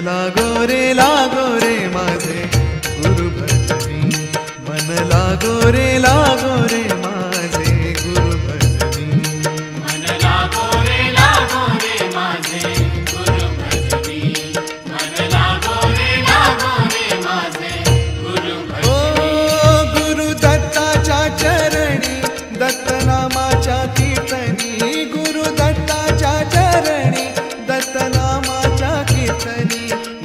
लागो रे माझे गुरु भजनी, मन लागो रे माझे गुरु भजनी, मन लागो रे माझे गुरु भजनी, मन लागो रे माझे गुरु भजनी। ओ गुरु दत्ताच्या चरणी दत्तनामाच्या कीर्तनी, गुरु दत्ताच्या चरणी दत्तनामाच्या कीर्तनी,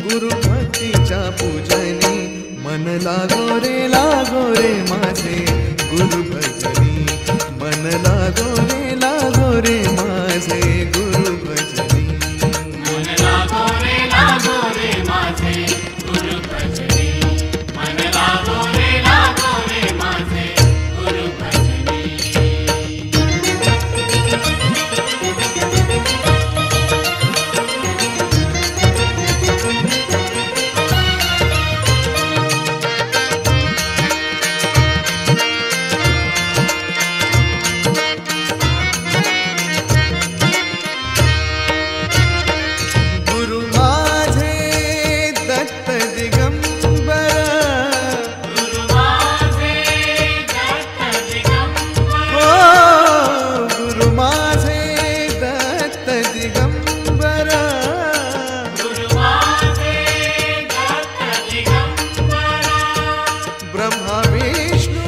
गुरु भक्तीच्या पूजनी, मन लागो रे माझे गुरु भजनी, मन लागो रे माझे गुरु भजनी, मन लागो रे माझे गुरु भजनी, मन लागो रे माझे गुरु भजनी। गुरु माझे दत्त दिगंबर, गुरु माझे दत्त दिगंबर, ओ गुरु माझे दत्त दिगंबर, गुरु माझे दत्त दिगंबर, ब्रह्मा विष्णू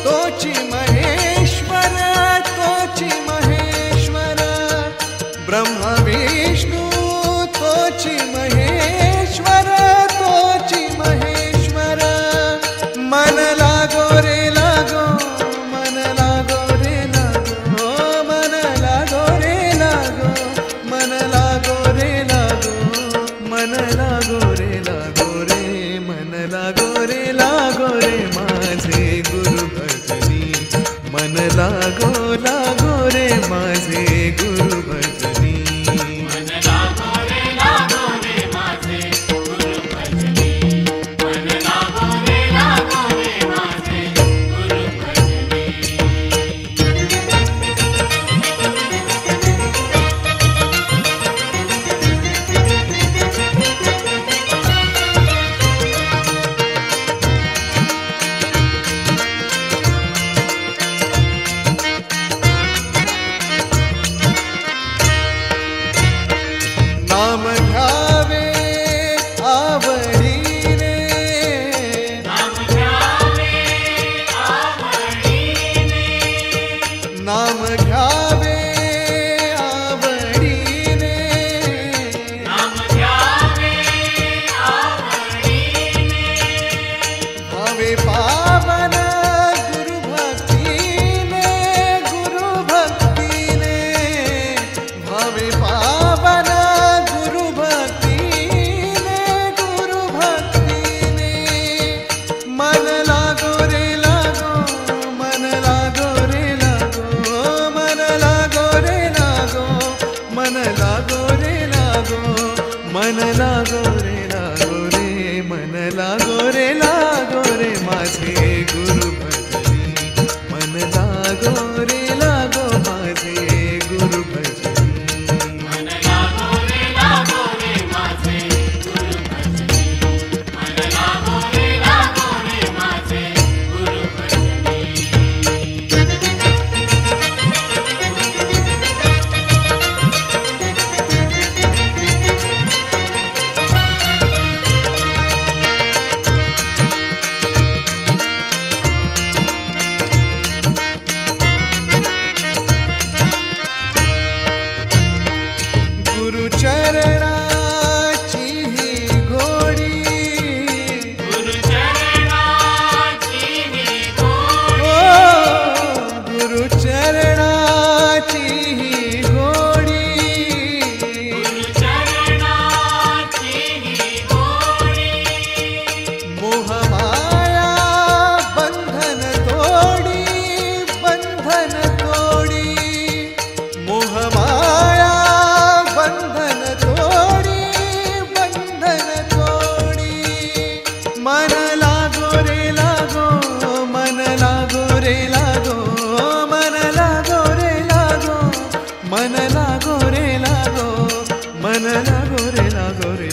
तोची महेश्वर, तोची महेश्वर, ब्रह्मा विष्णू तोची महेश्वर, तोची महेश्वर, मन लागो रे मन लागो रे मन लागो रे मन लागो रे मन लागो रे मन लागो रे माझे गुरु भजनी, मन लागो रे माझे गुरु भजनी, मन लागो रे माझे गुरु भजनी, मन लागो रे माझे गुरु भजनी। नाम घ्यावे आवडीने, नाम घ्यावे आवडीने, नाम घ्यावे आवडीने, नाम घ्यावे आवडीने, भावे पावन गुरु भक्तीने, गुरु भक्तीने, भावे पावन गुरु भक्तीने, गुरु भक्तीने, मन लागो रे मन लागो रे मन लागो रे मन लागो रे मन लागो रे मन लागो रे माझे गुरु भजनी, मन लागो रे माझे गुरु भजनी, मन लागो रे माझे गुरु भजनी, मन लागो रे माझे गुरु भजनी। गुरु चरणाची ही घोडी, गुरु चरणाची ही गोडी, ओ गुरु चरणाची ही घोडी, गुरु चरणाची ही गोडी, मोहमाया बंधन तोडी, बंधन तोडी, मोहमाया बंधन तोडी, बंधन तोडी, मन लागो रे मन लागो रे मन लागो रे मन लागो रे मन लागो रे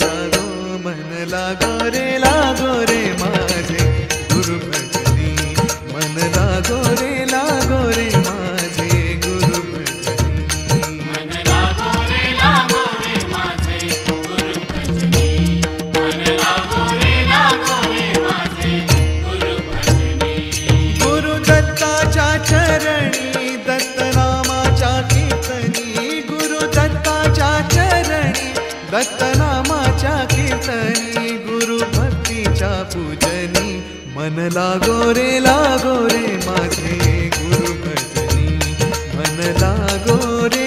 दत्तनामाच्या कीर्तनी गुरु भक्तीच्या पूजनी मन लागो रे माझे गुरु भजनी मन लागो रे